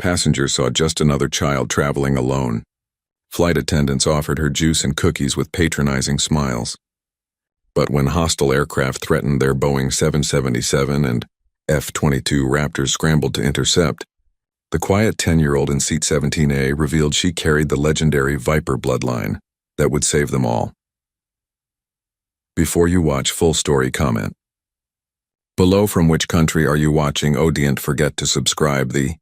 passenger saw just another child traveling alone. Flight attendants offered her juice and cookies with patronizing smiles. But when hostile aircraft threatened their Boeing 777 and F-22 Raptors scrambled to intercept, the quiet 10-year-old in seat 17A revealed she carried the legendary Viper bloodline that would save them all. Before you watch full story, comment below from which country are you watching. Oh, don't forget to subscribe. The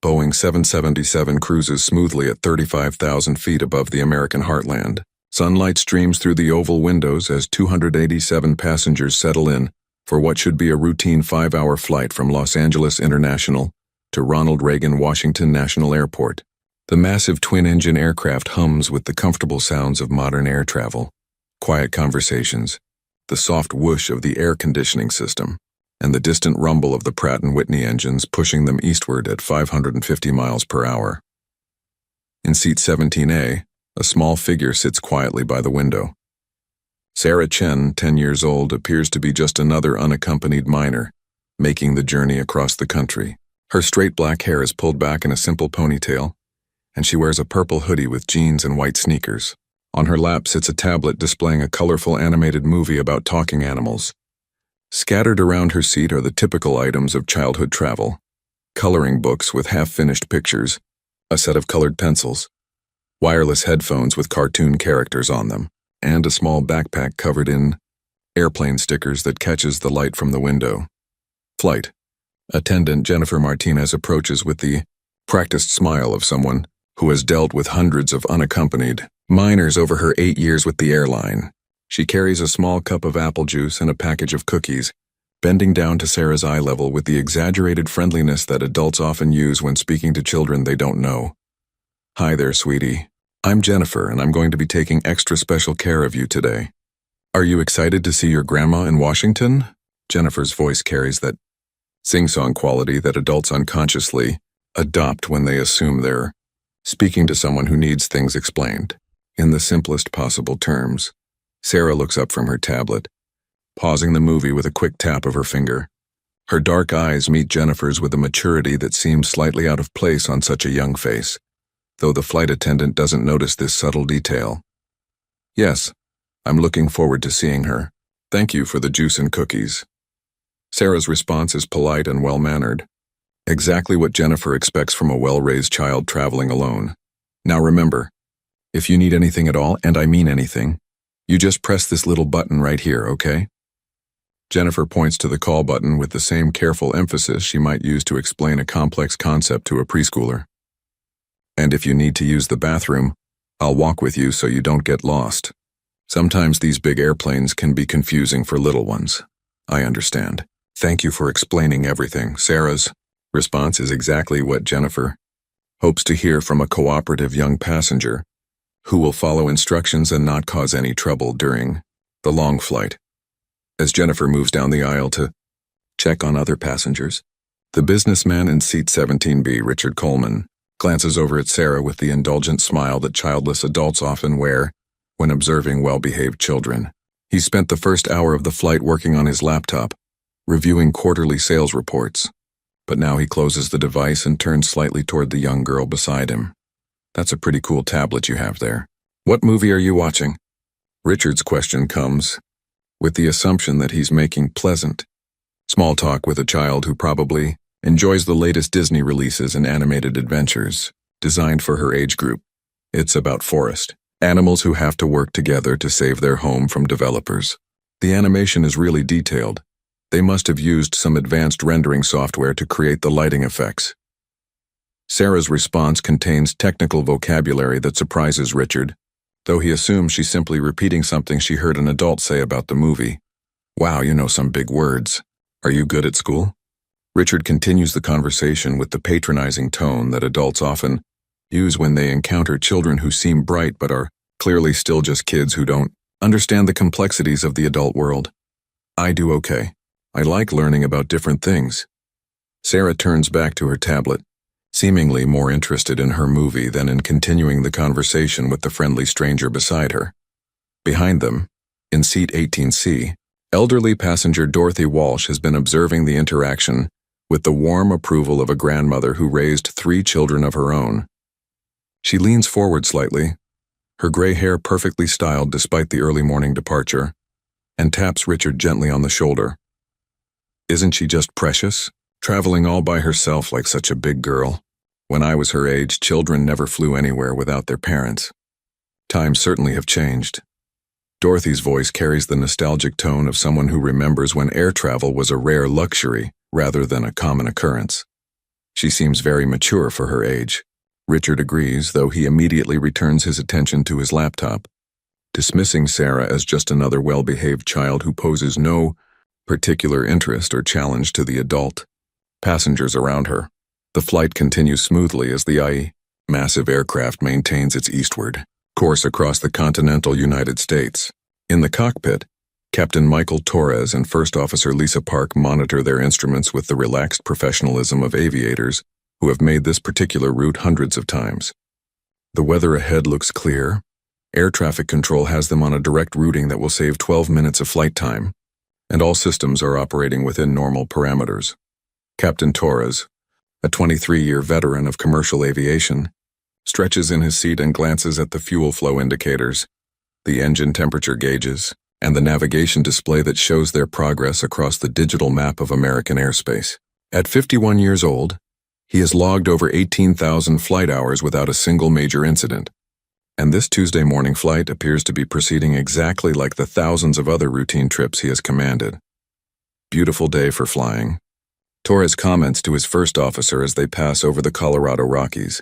Boeing 777 cruises smoothly at 35,000 feet above the American heartland. Sunlight streams through the oval windows as 287 passengers settle in for what should be a routine 5-hour flight from Los Angeles International to Ronald Reagan Washington National Airport. The massive twin-engine aircraft hums with the comfortable sounds of modern air travel. Quiet conversations, the soft whoosh of the air conditioning system, and the distant rumble of the Pratt & Whitney engines pushing them eastward at 550 miles per hour. In seat 17A, a small figure sits quietly by the window. Sarah Chen, 10 years old, appears to be just another unaccompanied minor, making the journey across the country. Her straight black hair is pulled back in a simple ponytail, and she wears a purple hoodie with jeans and white sneakers. On her lap sits a tablet displaying a colorful animated movie about talking animals. Scattered around her seat are the typical items of childhood travel: coloring books with half-finished pictures, a set of colored pencils, wireless headphones with cartoon characters on them, and a small backpack covered in airplane stickers that catches the light from the window. Flight attendant Jennifer Martinez approaches with the practiced smile of someone who has dealt with hundreds of unaccompanied minors over her 8 years with the airline. She carries a small cup of apple juice and a package of cookies, bending down to Sarah's eye level with the exaggerated friendliness that adults often use when speaking to children they don't know. "Hi there, sweetie. I'm Jennifer, and I'm going to be taking extra special care of you today. Are you excited to see your grandma in Washington?" Jennifer's voice carries that sing-song quality that adults unconsciously adopt when they assume they're speaking to someone who needs things explained. In the simplest possible terms, Sarah looks up from her tablet, pausing the movie with a quick tap of her finger. Her dark eyes meet Jennifer's with a maturity that seems slightly out of place on such a young face, though the flight attendant doesn't notice this subtle detail. "Yes, I'm looking forward to seeing her. Thank you for the juice and cookies." Sarah's response is polite and well-mannered, exactly what Jennifer expects from a well-raised child traveling alone. Now remember, if you need anything at all, and I mean anything, you just press this little button right here, okay? Jennifer points to the call button with the same careful emphasis she might use to explain a complex concept to a preschooler. "And if you need to use the bathroom, I'll walk with you so you don't get lost. Sometimes these big airplanes can be confusing for little ones. I understand. Thank you for explaining everything." Sarah's response is exactly what Jennifer hopes to hear from a cooperative young passenger who will follow instructions and not cause any trouble during the long flight. As Jennifer moves down the aisle to check on other passengers, the businessman in seat 17B, Richard Coleman, glances over at Sarah with the indulgent smile that childless adults often wear when observing well-behaved children. He spent the first hour of the flight working on his laptop, reviewing quarterly sales reports, but now he closes the device and turns slightly toward the young girl beside him. "That's a pretty cool tablet you have there. What movie are you watching?" Richard's question comes with the assumption that he's making pleasant small talk with a child who probably enjoys the latest Disney releases and animated adventures designed for her age group. It's about Forest, animals who have to work together to save their home from developers. The animation is really detailed. They must have used some advanced rendering software to create the lighting effects. Sarah's response contains technical vocabulary that surprises Richard, though he assumes she's simply repeating something she heard an adult say about the movie. "Wow, you know some big words. Are you good at school?" Richard continues the conversation with the patronizing tone that adults often use when they encounter children who seem bright but are clearly still just kids who don't understand the complexities of the adult world. "I do okay. I like learning about different things." Sarah turns back to her tablet, seemingly more interested in her movie than in continuing the conversation with the friendly stranger beside her. Behind them, in seat 18C, elderly passenger Dorothy Walsh has been observing the interaction with the warm approval of a grandmother who raised 3 children of her own. She leans forward slightly, her gray hair perfectly styled despite the early morning departure, and taps Richard gently on the shoulder. Isn't she just precious? Traveling all by herself like such a big girl. When I was her age, children never flew anywhere without their parents. Times certainly have changed. Dorothy's voice carries the nostalgic tone of someone who remembers when air travel was a rare luxury rather than a common occurrence. She seems very mature for her age. Richard agrees, though he immediately returns his attention to his laptop, dismissing Sarah as just another well-behaved child who poses no particular interest or challenge to the adult passengers around her. The flight continues smoothly as the massive aircraft maintains its eastward course across the continental United States. In the cockpit, Captain Michael Torres and First Officer Lisa Park monitor their instruments with the relaxed professionalism of aviators who have made this particular route hundreds of times. The weather ahead looks clear. Air traffic control has them on a direct routing that will save 12 minutes of flight time, and all systems are operating within normal parameters. Captain Torres, a 23-year veteran of commercial aviation, stretches in his seat and glances at the fuel flow indicators, the engine temperature gauges, and the navigation display that shows their progress across the digital map of American airspace. At 51 years old, he has logged over 18,000 flight hours without a single major incident, and this Tuesday morning flight appears to be proceeding exactly like the thousands of other routine trips he has commanded. Beautiful day for flying. Torres comments to his first officer as they pass over the Colorado Rockies,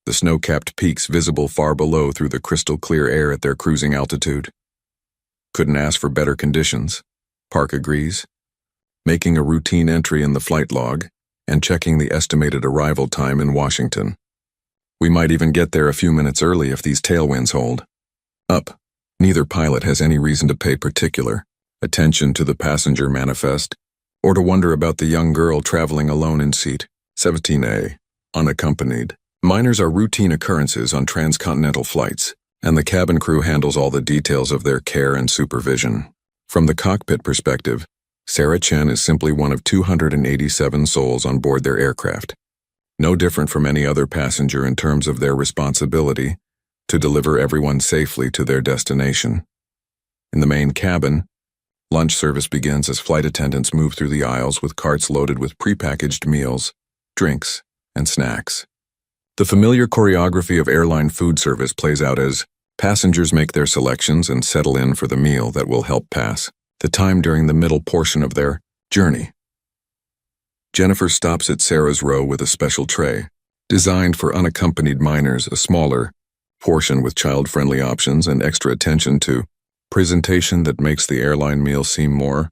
the snow-capped peaks visible far below through the crystal-clear air at their cruising altitude. Couldn't ask for better conditions, Park agrees, making a routine entry in the flight log and checking the estimated arrival time in Washington. We might even get there a few minutes early if these tailwinds hold. Up. Neither pilot has any reason to pay particular attention to the passenger manifest or to wonder about the young girl traveling alone in seat 17A, unaccompanied. Minors are routine occurrences on transcontinental flights, and the cabin crew handles all the details of their care and supervision. From the cockpit perspective, Sarah Chen is simply one of 287 souls on board their aircraft, no different from any other passenger in terms of their responsibility to deliver everyone safely to their destination. In the main cabin, lunch service begins as flight attendants move through the aisles with carts loaded with prepackaged meals, drinks, and snacks. The familiar choreography of airline food service plays out as passengers make their selections and settle in for the meal that will help pass the time during the middle portion of their journey. Jennifer stops at Sarah's row with a special tray, designed for unaccompanied minors, a smaller portion with child-friendly options and extra attention to presentation that makes the airline meal seem more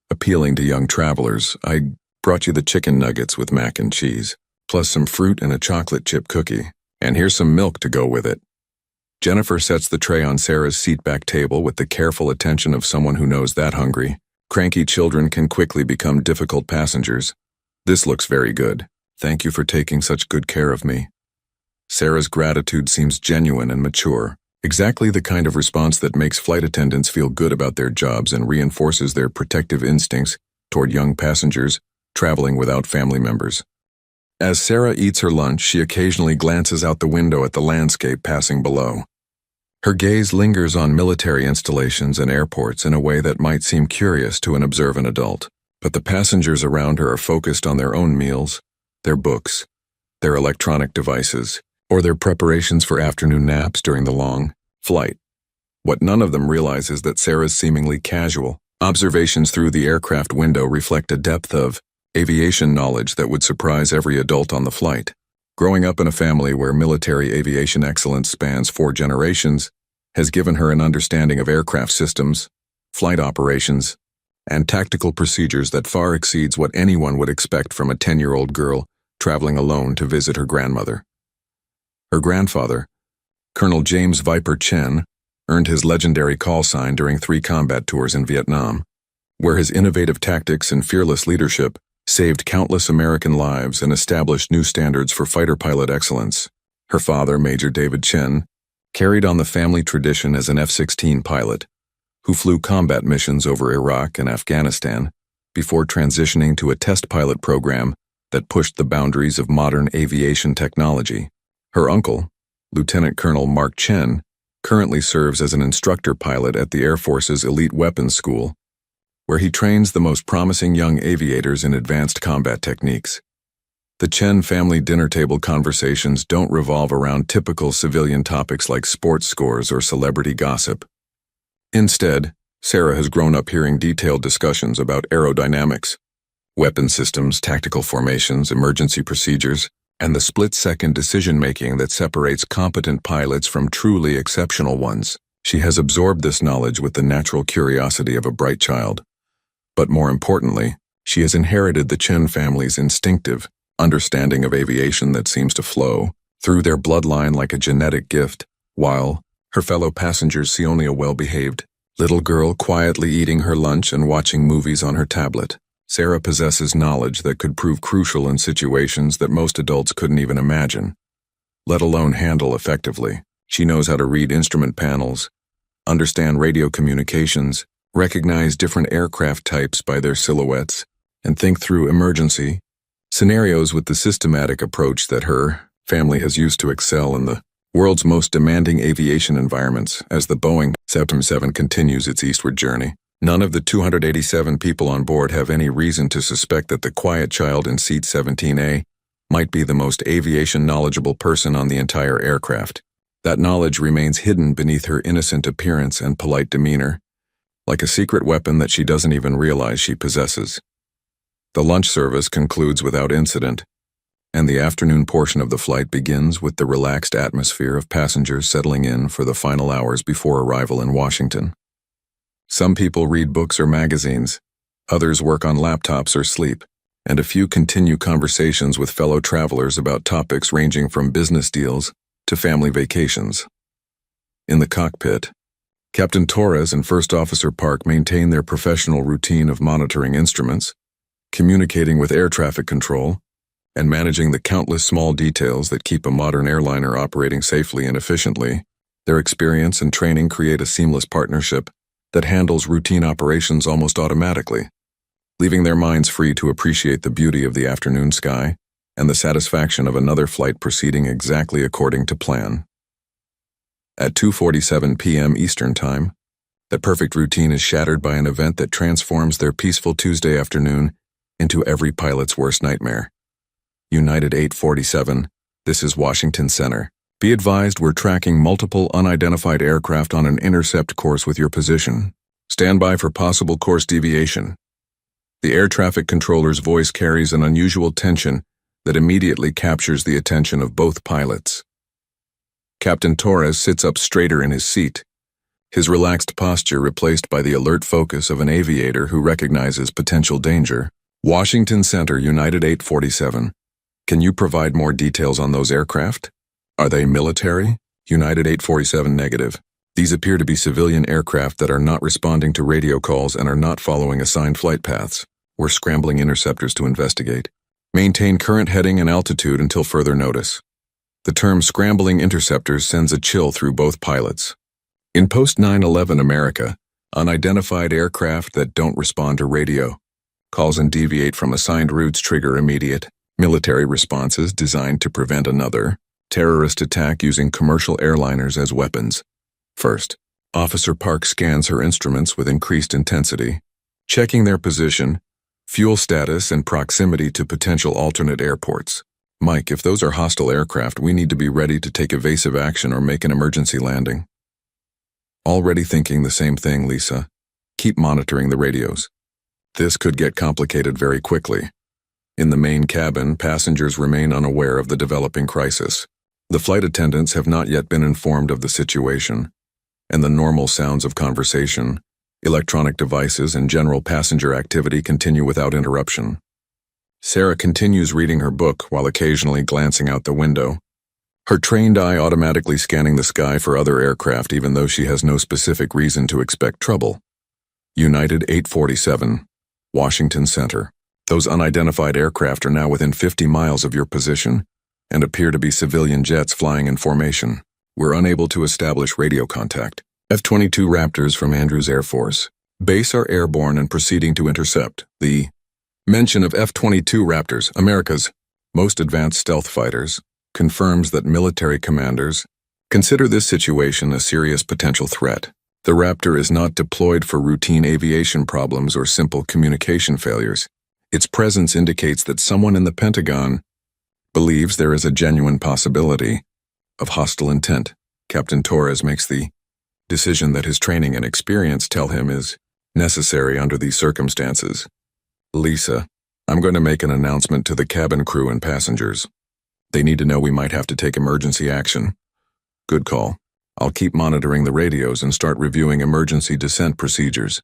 appealing to young travelers. I brought you the chicken nuggets with mac and cheese, plus some fruit and a chocolate chip cookie, and here's some milk to go with it. Jennifer sets the tray on Sarah's seatback table with the careful attention of someone who knows that hungry, cranky children can quickly become difficult passengers. This looks very good. Thank you for taking such good care of me. Sarah's gratitude seems genuine and mature, exactly the kind of response that makes flight attendants feel good about their jobs and reinforces their protective instincts toward young passengers traveling without family members. As Sarah eats her lunch, she occasionally glances out the window at the landscape passing below. Her gaze lingers on military installations and airports in a way that might seem curious to an observant adult, but the passengers around her are focused on their own meals, their books, their electronic devices, or their preparations for afternoon naps during the long flight. What none of them realize is that Sarah's seemingly casual observations through the aircraft window reflect a depth of aviation knowledge that would surprise every adult on the flight. Growing up in a family where military aviation excellence spans 4 generations has given her an understanding of aircraft systems, flight operations, and tactical procedures that far exceeds what anyone would expect from a 10-year-old girl traveling alone to visit her grandmother. Her grandfather, Colonel James Viper Chen, earned his legendary call sign during 3 combat tours in Vietnam, where his innovative tactics and fearless leadership saved countless American lives and established new standards for fighter pilot excellence. Her father, Major David Chen, carried on the family tradition as an F-16 pilot, who flew combat missions over Iraq and Afghanistan before transitioning to a test pilot program that pushed the boundaries of modern aviation technology. Her uncle, Lieutenant Colonel Mark Chen, currently serves as an instructor pilot at the Air Force's Elite Weapons School, where he trains the most promising young aviators in advanced combat techniques. The Chen family dinner table conversations don't revolve around typical civilian topics like sports scores or celebrity gossip. Instead, Sarah has grown up hearing detailed discussions about aerodynamics, weapon systems, tactical formations, emergency procedures, and the split-second decision-making that separates competent pilots from truly exceptional ones. She has absorbed this knowledge with the natural curiosity of a bright child. But more importantly, she has inherited the Chen family's instinctive understanding of aviation that seems to flow through their bloodline like a genetic gift, while her fellow passengers see only a well-behaved little girl quietly eating her lunch and watching movies on her tablet. Sarah possesses knowledge that could prove crucial in situations that most adults couldn't even imagine, let alone handle effectively. She knows how to read instrument panels, understand radio communications, recognize different aircraft types by their silhouettes, and think through emergency scenarios with the systematic approach that her family has used to excel in the world's most demanding aviation environments as the Boeing 777 continues its eastward journey. None of the 287 people on board have any reason to suspect that the quiet child in seat 17A might be the most aviation knowledgeable person on the entire aircraft. That knowledge remains hidden beneath her innocent appearance and polite demeanor, like a secret weapon that she doesn't even realize she possesses. The lunch service concludes without incident, and the afternoon portion of the flight begins with the relaxed atmosphere of passengers settling in for the final hours before arrival in Washington. Some people read books or magazines, others work on laptops or sleep, and a few continue conversations with fellow travelers about topics ranging from business deals to family vacations. In the cockpit, Captain Torres and First Officer Park maintain their professional routine of monitoring instruments, communicating with air traffic control, and managing the countless small details that keep a modern airliner operating safely and efficiently. Their experience and training create a seamless partnership that handles routine operations almost automatically, leaving their minds free to appreciate the beauty of the afternoon sky and the satisfaction of another flight proceeding exactly according to plan. At 2:47 p.m. Eastern Time, that perfect routine is shattered by an event that transforms their peaceful Tuesday afternoon into every pilot's worst nightmare. United 847, this is Washington Center. Be advised we're tracking multiple unidentified aircraft on an intercept course with your position. Stand by for possible course deviation. The air traffic controller's voice carries an unusual tension that immediately captures the attention of both pilots. Captain Torres sits up straighter in his seat, his relaxed posture replaced by the alert focus of an aviator who recognizes potential danger. Washington Center, United 847. Can you provide more details on those aircraft? Are they military? United 847 negative. These appear to be civilian aircraft that are not responding to radio calls and are not following assigned flight paths. We're scrambling interceptors to investigate. Maintain current heading and altitude until further notice. The term scrambling interceptors sends a chill through both pilots. In post-9/11 America, unidentified aircraft that don't respond to radio calls and deviate from assigned routes trigger immediate military responses designed to prevent another terrorist attack using commercial airliners as weapons. First, Officer Park scans her instruments with increased intensity, checking their position, fuel status, and proximity to potential alternate airports. Mike, if those are hostile aircraft, we need to be ready to take evasive action or make an emergency landing. Already thinking the same thing, Lisa. Keep monitoring the radios. This could get complicated very quickly. In the main cabin, passengers remain unaware of the developing crisis. The flight attendants have not yet been informed of the situation, and the normal sounds of conversation, electronic devices, and general passenger activity continue without interruption. Sarah continues reading her book while occasionally glancing out the window, her trained eye automatically scanning the sky for other aircraft even though she has no specific reason to expect trouble. United 847, Washington Center. Those unidentified aircraft are now within 50 miles of your position and appear to be civilian jets flying in formation. We're unable to establish radio contact. F-22 Raptors from Andrews Air Force. Base are airborne and proceeding to intercept. The Mention of F-22 Raptors, America's most advanced stealth fighters, confirms that military commanders consider this situation a serious potential threat. The Raptor is not deployed for routine aviation problems or simple communication failures. Its presence indicates that someone in the Pentagon believes there is a genuine possibility of hostile intent. Captain Torres makes the decision that his training and experience tell him is necessary under these circumstances. Lisa, I'm going to make an announcement to the cabin crew and passengers. They need to know we might have to take emergency action. Good call. I'll keep monitoring the radios and start reviewing emergency descent procedures.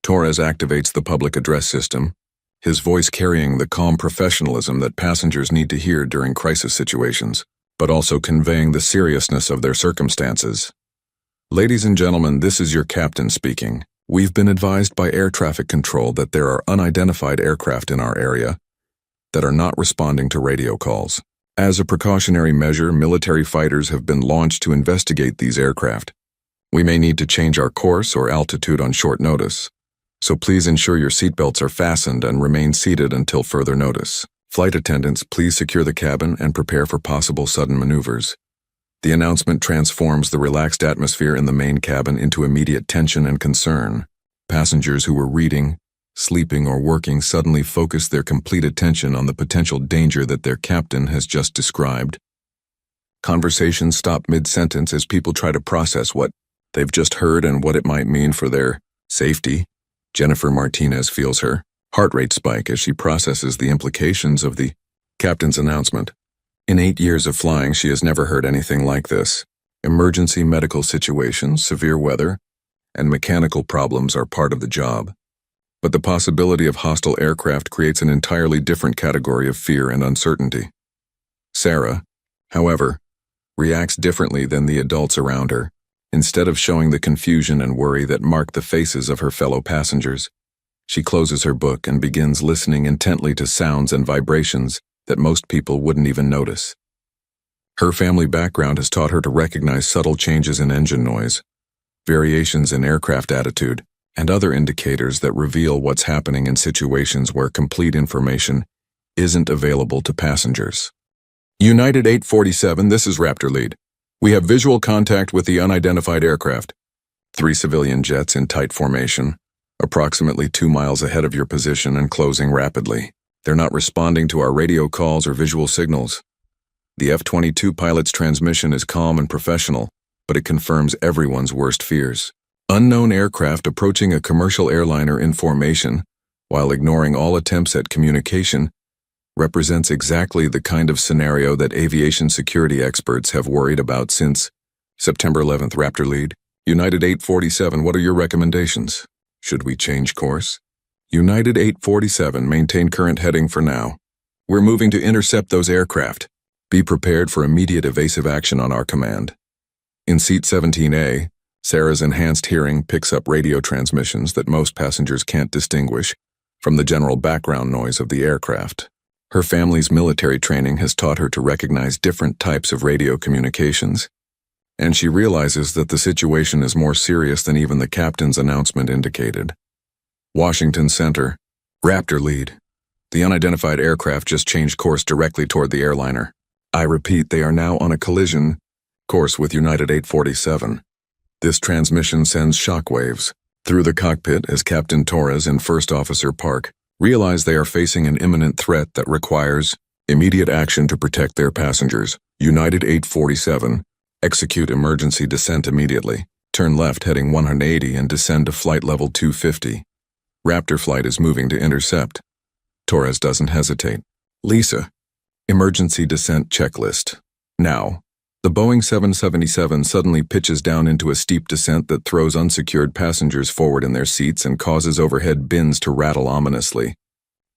Torres activates the public address system, his voice carrying the calm professionalism that passengers need to hear during crisis situations, but also conveying the seriousness of their circumstances. Ladies and gentlemen, this is your captain speaking. We've been advised by air traffic control that there are unidentified aircraft in our area that are not responding to radio calls. As a precautionary measure, military fighters have been launched to investigate these aircraft. We may need to change our course or altitude on short notice, so please ensure your seatbelts are fastened and remain seated until further notice. Flight attendants, please secure the cabin and prepare for possible sudden maneuvers. The announcement transforms the relaxed atmosphere in the main cabin into immediate tension and concern. Passengers who were reading, sleeping, or working suddenly focus their complete attention on the potential danger that their captain has just described. Conversations stop mid-sentence as people try to process what they've just heard and what it might mean for their safety. Jennifer Martinez feels her heart rate spike as she processes the implications of the captain's announcement. In 8 years of flying, she has never heard anything like this. Emergency medical situations, severe weather, and mechanical problems are part of the job. But the possibility of hostile aircraft creates an entirely different category of fear and uncertainty. Sarah, however, reacts differently than the adults around her. Instead of showing the confusion and worry that mark the faces of her fellow passengers, she closes her book and begins listening intently to sounds and vibrations that most people wouldn't even notice. Her family background has taught her to recognize subtle changes in engine noise, variations in aircraft attitude, and other indicators that reveal what's happening in situations where complete information isn't available to passengers. United 847, this is Raptor Lead. We have visual contact with the unidentified aircraft. 3 civilian jets in tight formation, approximately 2 miles ahead of your position and closing rapidly. They're not responding to our radio calls or visual signals. The F-22 pilot's transmission is calm and professional, but it confirms everyone's worst fears. Unknown aircraft approaching a commercial airliner in formation, while ignoring all attempts at communication, represents exactly the kind of scenario that aviation security experts have worried about since September 11th. Raptor Lead. United 847, what are your recommendations? Should we change course? United 847, maintain current heading for now. We're moving to intercept those aircraft. Be prepared for immediate evasive action on our command. In seat 17A, Sarah's enhanced hearing picks up radio transmissions that most passengers can't distinguish from the general background noise of the aircraft. Her family's military training has taught her to recognize different types of radio communications, and she realizes that the situation is more serious than even the captain's announcement indicated. Washington Center. Raptor Lead. The unidentified aircraft just changed course directly toward the airliner. I repeat, they are now on a collision course with United 847. This transmission sends shockwaves through the cockpit as Captain Torres and First Officer Park realize they are facing an imminent threat that requires immediate action to protect their passengers. United 847, execute emergency descent immediately. Turn left heading 180 and descend to flight level 250. Raptor flight is moving to intercept. Torres doesn't hesitate. Lisa, emergency descent checklist. Now. The Boeing 777 suddenly pitches down into a steep descent that throws unsecured passengers forward in their seats and causes overhead bins to rattle ominously.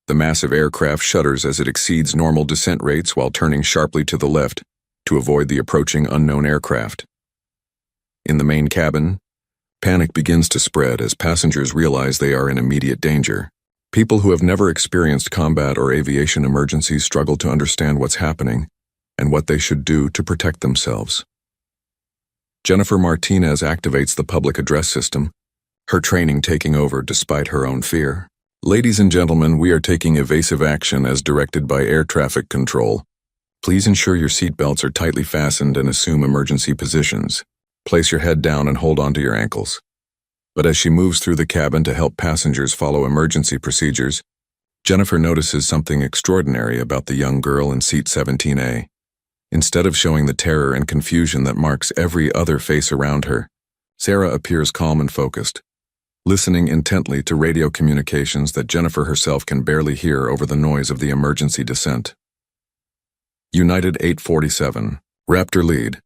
The massive aircraft shudders as it exceeds normal descent rates while turning sharply to the left to avoid the approaching unknown aircraft. In the main cabin, panic begins to spread as passengers realize they are in immediate danger. People who have never experienced combat or aviation emergencies struggle to understand what's happening and what they should do to protect themselves. Jennifer Martinez activates the public address system, her training taking over despite her own fear. Ladies and gentlemen, we are taking evasive action as directed by air traffic control. Please ensure your seatbelts are tightly fastened and assume emergency positions. Place your head down and hold onto your ankles. But as she moves through the cabin to help passengers follow emergency procedures, Jennifer notices something extraordinary about the young girl in seat 17A. Instead of showing the terror and confusion that marks every other face around her, Sarah appears calm and focused, listening intently to radio communications that Jennifer herself can barely hear over the noise of the emergency descent. United 847, Raptor lead.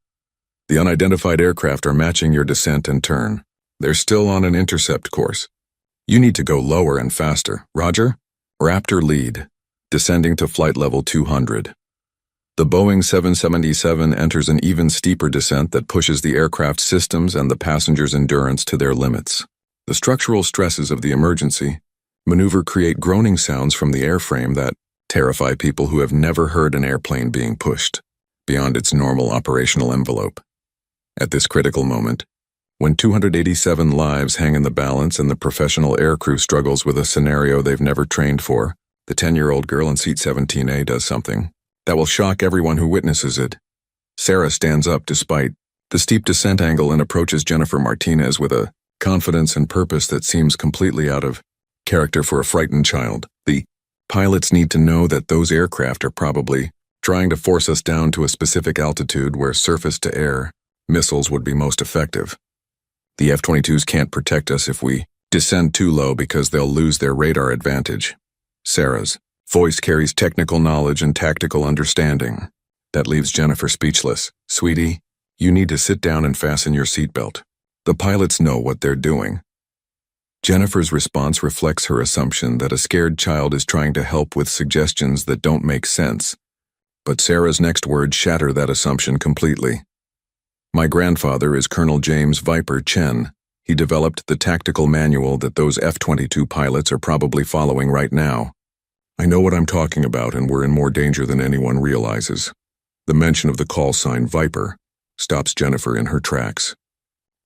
The unidentified aircraft are matching your descent and turn. They're still on an intercept course. You need to go lower and faster. Roger? Raptor lead, descending to flight level 200. The Boeing 777 enters an even steeper descent that pushes the aircraft's systems and the passenger's endurance to their limits. The structural stresses of the emergency maneuver create groaning sounds from the airframe that terrify people who have never heard an airplane being pushed beyond its normal operational envelope. At this critical moment, when 287 lives hang in the balance and the professional aircrew struggles with a scenario they've never trained for, the 10-year-old girl in seat 17A does something that will shock everyone who witnesses it. Sarah stands up despite the steep descent angle and approaches Jennifer Martinez with a confidence and purpose that seems completely out of character for a frightened child. The pilots need to know that those aircraft are probably trying to force us down to a specific altitude where surface-to-air missiles would be most effective. The F-22s can't protect us if we descend too low because they'll lose their radar advantage. Sarah's voice carries technical knowledge and tactical understanding. That leaves Jennifer speechless. Sweetie, you need to sit down and fasten your seatbelt. The pilots know what they're doing. Jennifer's response reflects her assumption that a scared child is trying to help with suggestions that don't make sense. But Sarah's next words shatter that assumption completely. My grandfather is Colonel James Viper Chen. He developed the tactical manual that those F-22 pilots are probably following right now. I know what I'm talking about, and we're in more danger than anyone realizes. The mention of the call sign Viper stops Jennifer in her tracks.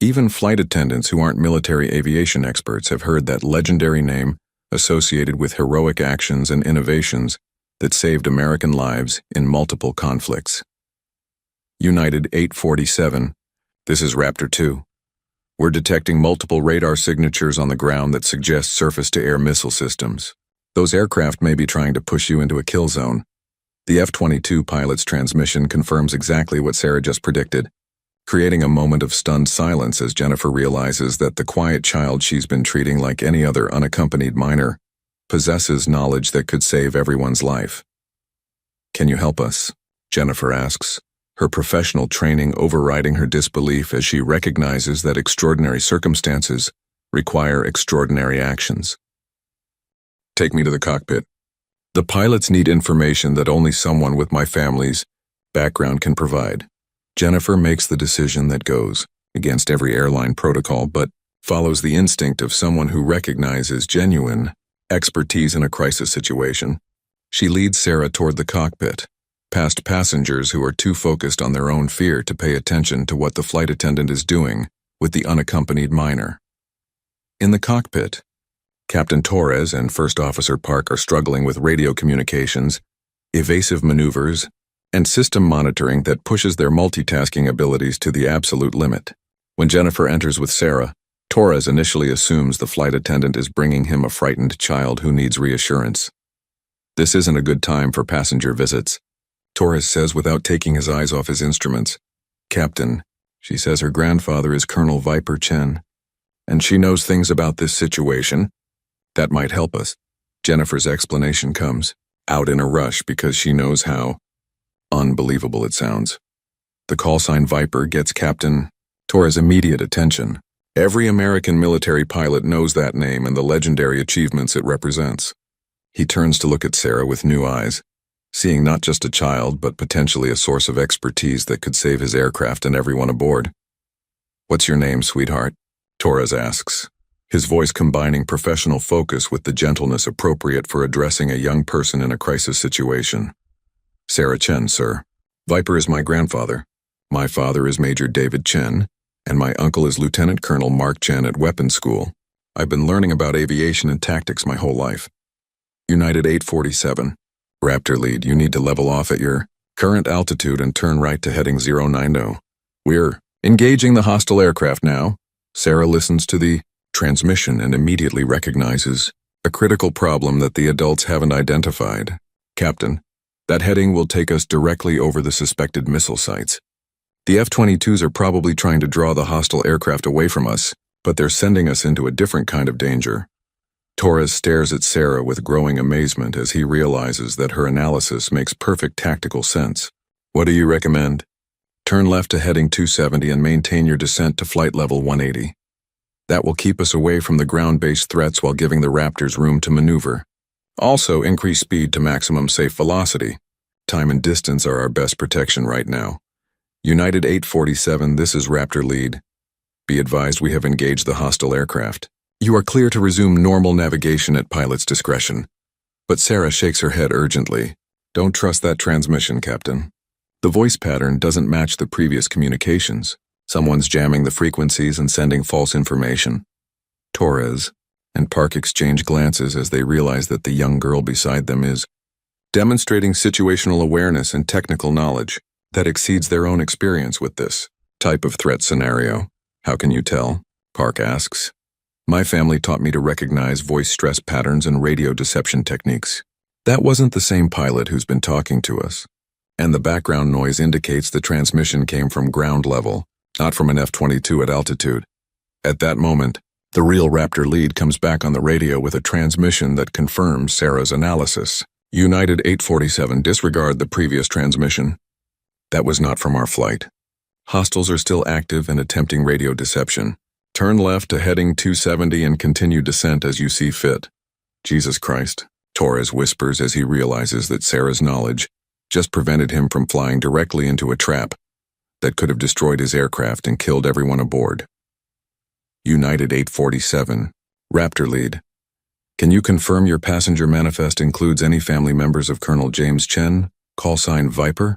Even flight attendants who aren't military aviation experts have heard that legendary name associated with heroic actions and innovations that saved American lives in multiple conflicts. United 847, this is Raptor 2. We're detecting multiple radar signatures on the ground that suggest surface-to-air missile systems. Those aircraft may be trying to push you into a kill zone. The F-22 pilot's transmission confirms exactly what Sarah just predicted, creating a moment of stunned silence as Jennifer realizes that the quiet child she's been treating like any other unaccompanied minor possesses knowledge that could save everyone's life. Can you help us? Jennifer asks, her professional training overriding her disbelief as she recognizes that extraordinary circumstances require extraordinary actions. Take me to the cockpit. The pilots need information that only someone with my family's background can provide. Jennifer makes the decision that goes against every airline protocol but follows the instinct of someone who recognizes genuine expertise in a crisis situation. She leads Sarah toward the cockpit, past passengers who are too focused on their own fear to pay attention to what the flight attendant is doing with the unaccompanied minor. In the cockpit, Captain Torres and First Officer Park are struggling with radio communications, evasive maneuvers, and system monitoring that pushes their multitasking abilities to the absolute limit. When Jennifer enters with Sarah, Torres initially assumes the flight attendant is bringing him a frightened child who needs reassurance. This isn't a good time for passenger visits, Torres says without taking his eyes off his instruments. Captain, she says her grandfather is Colonel Viper Chen, and she knows things about this situation that might help us. Jennifer's explanation comes out in a rush because she knows how unbelievable it sounds. The call sign Viper gets Captain Torres' immediate attention. Every American military pilot knows that name and the legendary achievements it represents. He turns to look at Sarah with new eyes, seeing not just a child but potentially a source of expertise that could save his aircraft and everyone aboard. What's your name, sweetheart? Torres asks, his voice combining professional focus with the gentleness appropriate for addressing a young person in a crisis situation. Sarah Chen, sir. Viper is my grandfather. My father is Major David Chen, and my uncle is Lieutenant Colonel Mark Chen at Weapons School. I've been learning about aviation and tactics my whole life. United 847. Raptor lead, you need to level off at your current altitude and turn right to heading 090. We're engaging the hostile aircraft now. Sarah listens to the transmission and immediately recognizes a critical problem that the adults haven't identified. Captain, that heading will take us directly over the suspected missile sites. The F-22s are probably trying to draw the hostile aircraft away from us, but they're sending us into a different kind of danger. Torres stares at Sarah with growing amazement as he realizes that her analysis makes perfect tactical sense. What do you recommend? Turn left to heading 270 and maintain your descent to flight level 180. That will keep us away from the ground-based threats while giving the Raptors room to maneuver. Also, increase speed to maximum safe velocity. Time and distance are our best protection right now. United 847, this is Raptor lead. Be advised we have engaged the hostile aircraft. You are clear to resume normal navigation at pilot's discretion. But Sarah shakes her head urgently. Don't trust that transmission, Captain. The voice pattern doesn't match the previous communications. Someone's jamming the frequencies and sending false information. Torres and Park exchange glances as they realize that the young girl beside them is demonstrating situational awareness and technical knowledge that exceeds their own experience with this type of threat scenario. How can you tell? Park asks. My family taught me to recognize voice stress patterns and radio deception techniques. That wasn't the same pilot who's been talking to us. And the background noise indicates the transmission came from ground level, not from an F-22 at altitude. At that moment, the real Raptor lead comes back on the radio with a transmission that confirms Sarah's analysis. United 847, disregard the previous transmission. That was not from our flight. Hostiles are still active and attempting radio deception. Turn left to heading 270 and continue descent as you see fit. Jesus Christ, Torres whispers as he realizes that Sarah's knowledge just prevented him from flying directly into a trap that could have destroyed his aircraft and killed everyone aboard. United 847, Raptor lead. Can you confirm your passenger manifest includes any family members of Colonel James Chen, callsign Viper?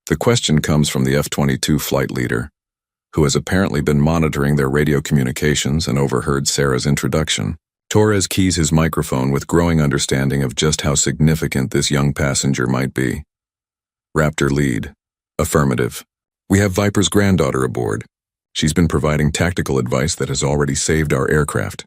The question comes from the F-22 flight leader, who has apparently been monitoring their radio communications and overheard Sarah's introduction. Torres keys his microphone with growing understanding of just how significant this young passenger might be. Raptor lead. Affirmative. We have Viper's granddaughter aboard. She's been providing tactical advice that has already saved our aircraft.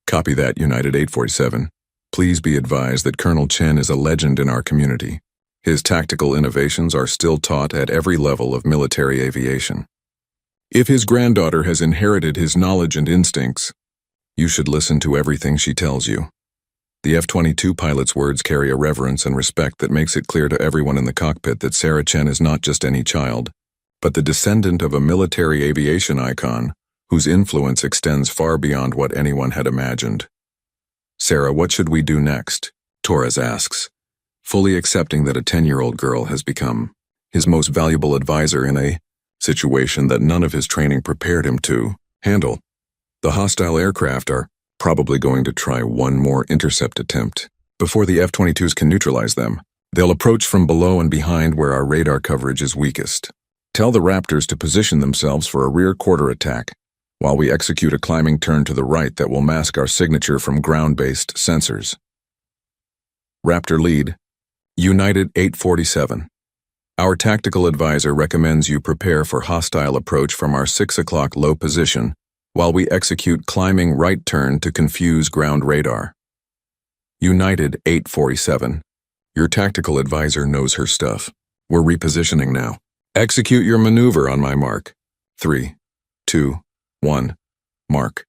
Copy that, United 847. Please be advised that Colonel Chen is a legend in our community. His tactical innovations are still taught at every level of military aviation. If his granddaughter has inherited his knowledge and instincts, you should listen to everything she tells you. The F-22 pilot's words carry a reverence and respect that makes it clear to everyone in the cockpit that Sarah Chen is not just any child, but the descendant of a military aviation icon whose influence extends far beyond what anyone had imagined. Sarah, what should we do next? Torres asks, fully accepting that a 10-year-old girl has become his most valuable advisor in a situation that none of his training prepared him to handle. The hostile aircraft are probably going to try one more intercept attempt before the F-22s can neutralize them. They'll approach from below and behind where our radar coverage is weakest. Tell the Raptors to position themselves for a rear quarter attack while we execute a climbing turn to the right that will mask our signature from ground-based sensors. Raptor lead. United 847. Our tactical advisor recommends you prepare for hostile approach from our 6 o'clock low position while we execute climbing right turn to confuse ground radar. United 847. Your tactical advisor knows her stuff. We're repositioning now. Execute your maneuver on my mark. 3, 2, 1. Mark.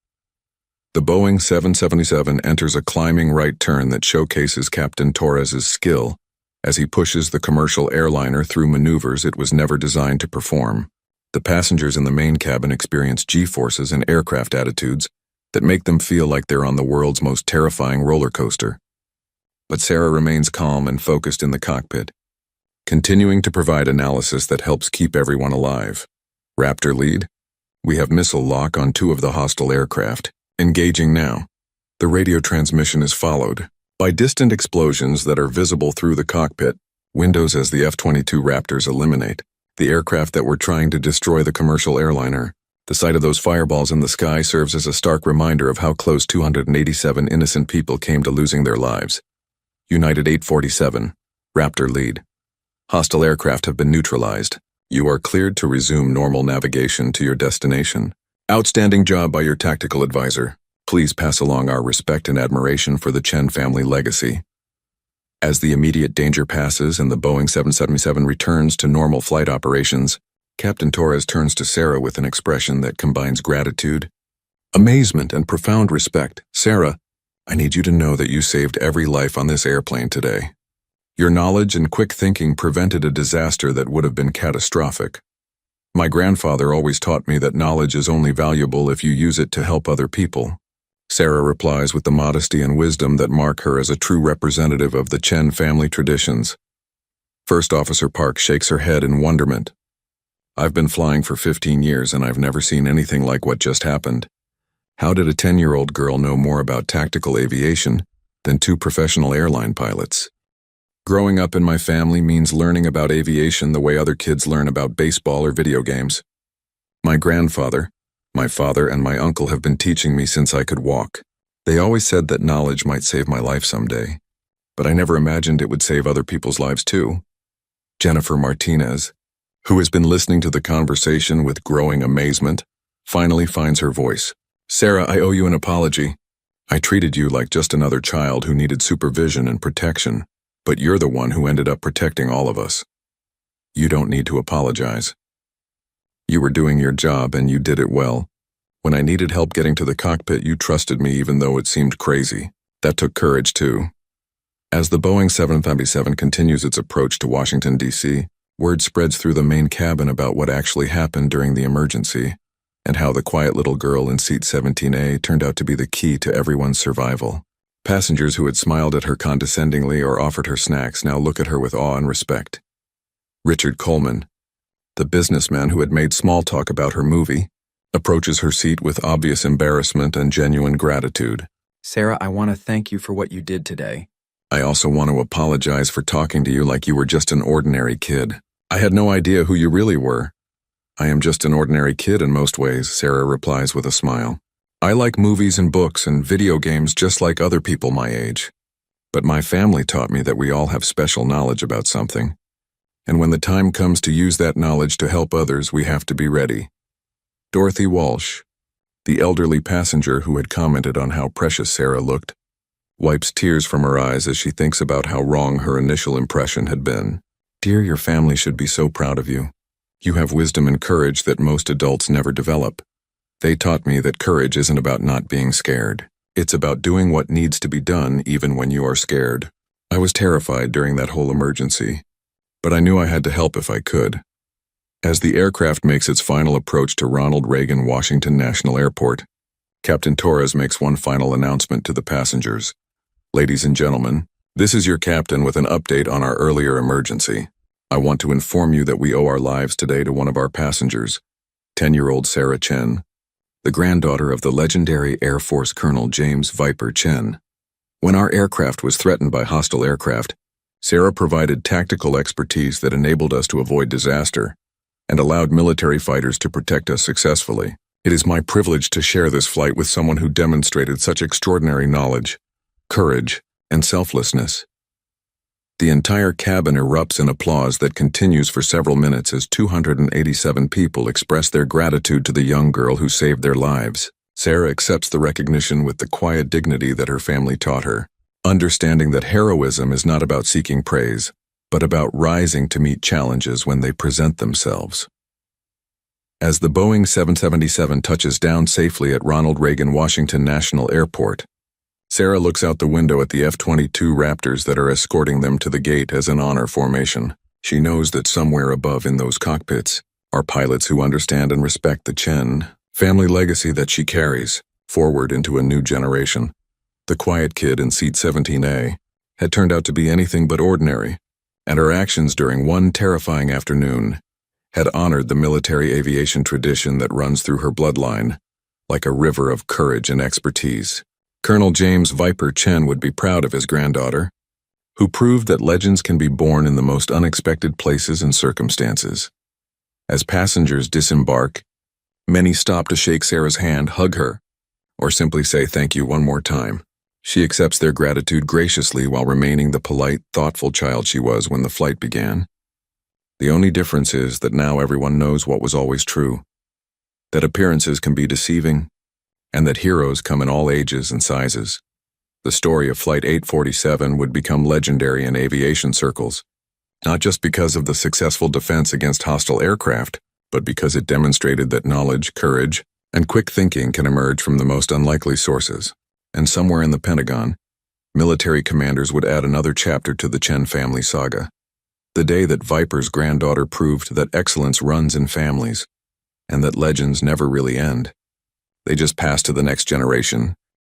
The Boeing 777 enters a climbing right turn that showcases Captain Torres's skill as he pushes the commercial airliner through maneuvers it was never designed to perform. The passengers in the main cabin experience G-forces and aircraft attitudes that make them feel like they're on the world's most terrifying roller coaster. But Sarah remains calm and focused in the cockpit, continuing to provide analysis that helps keep everyone alive. Raptor lead. We have missile lock on 2 of the hostile aircraft. Engaging now. The radio transmission is followed by distant explosions that are visible through the cockpit windows as the F-22 Raptors eliminate the aircraft that were trying to destroy the commercial airliner. The sight of those fireballs in the sky serves as a stark reminder of how close 287 innocent people came to losing their lives. United 847, Raptor lead. Hostile aircraft have been neutralized. You are cleared to resume normal navigation to your destination. Outstanding job by your tactical advisor. Please pass along our respect and admiration for the Chen family legacy. As the immediate danger passes and the Boeing 777 returns to normal flight operations, Captain Torres turns to Sarah with an expression that combines gratitude, amazement, and profound respect. Sarah, I need you to know that you saved every life on this airplane today. Your knowledge and quick thinking prevented a disaster that would have been catastrophic. My grandfather always taught me that knowledge is only valuable if you use it to help other people. Sarah replies with the modesty and wisdom that mark her as a true representative of the Chen family traditions. First Officer Park shakes her head in wonderment. I've been flying for 15 years and I've never seen anything like what just happened. How did a 10-year-old girl know more about tactical aviation than two professional airline pilots? Growing up in my family means learning about aviation the way other kids learn about baseball or video games. My grandfather, my father, and my uncle have been teaching me since I could walk. They always said that knowledge might save my life someday, but I never imagined it would save other people's lives too. Jennifer Martinez, who has been listening to the conversation with growing amazement, finally finds her voice. Sarah, I owe you an apology. I treated you like just another child who needed supervision and protection, but you're the one who ended up protecting all of us. You don't need to apologize. You were doing your job and you did it well. When I needed help getting to the cockpit, you trusted me even though it seemed crazy. That took courage too. As the Boeing 777 continues its approach to Washington, D.C., word spreads through the main cabin about what actually happened during the emergency, and how the quiet little girl in seat 17A turned out to be the key to everyone's survival. Passengers who had smiled at her condescendingly or offered her snacks now look at her with awe and respect. Richard Coleman, the businessman who had made small talk about her movie, approaches her seat with obvious embarrassment and genuine gratitude. Sarah, I want to thank you for what you did today. I also want to apologize for talking to you like you were just an ordinary kid. I had no idea who you really were. I am just an ordinary kid in most ways, Sarah replies with a smile. I like movies and books and video games just like other people my age. But my family taught me that we all have special knowledge about something. And when the time comes to use that knowledge to help others, we have to be ready. Dorothy Walsh, the elderly passenger who had commented on how precious Sarah looked, wipes tears from her eyes as she thinks about how wrong her initial impression had been. Dear, your family should be so proud of you. You have wisdom and courage that most adults never develop. They taught me that courage isn't about not being scared. It's about doing what needs to be done even when you are scared. I was terrified during that whole emergency, but I knew I had to help if I could. As the aircraft makes its final approach to Ronald Reagan Washington National Airport, Captain Torres makes one final announcement to the passengers. Ladies and gentlemen, this is your captain with an update on our earlier emergency. I want to inform you that we owe our lives today to one of our passengers, 10-year-old Sarah Chen, the granddaughter of the legendary Air Force Colonel James Viper Chen. When our aircraft was threatened by hostile aircraft, Sarah provided tactical expertise that enabled us to avoid disaster and allowed military fighters to protect us successfully. It is my privilege to share this flight with someone who demonstrated such extraordinary knowledge, courage, and selflessness. The entire cabin erupts in applause that continues for several minutes as 287 people express their gratitude to the young girl who saved their lives. Sarah accepts the recognition with the quiet dignity that her family taught her, understanding that heroism is not about seeking praise, but about rising to meet challenges when they present themselves. As the Boeing 777 touches down safely at Ronald Reagan Washington National Airport, Sarah looks out the window at the F-22 Raptors that are escorting them to the gate as an honor formation. She knows that somewhere above in those cockpits are pilots who understand and respect the Chen family legacy that she carries forward into a new generation. The quiet kid in seat 17A had turned out to be anything but ordinary, and her actions during one terrifying afternoon had honored the military aviation tradition that runs through her bloodline, like a river of courage and expertise. Colonel James Viper Chen would be proud of his granddaughter, who proved that legends can be born in the most unexpected places and circumstances. As passengers disembark, Many stop to shake Sarah's hand, hug her, or simply say thank you one more time. She accepts their gratitude graciously while remaining the polite, thoughtful child she was when the flight began. The only difference is that now everyone knows what was always true, that appearances can be deceiving, and that heroes come in all ages and sizes. The story of Flight 847 would become legendary in aviation circles, not just because of the successful defense against hostile aircraft, but because it demonstrated that knowledge, courage, and quick thinking can emerge from the most unlikely sources. And somewhere in the Pentagon, military commanders would add another chapter to the Chen family saga. The day that Viper's granddaughter proved that excellence runs in families, and that legends never really end. They just pass to the next generation,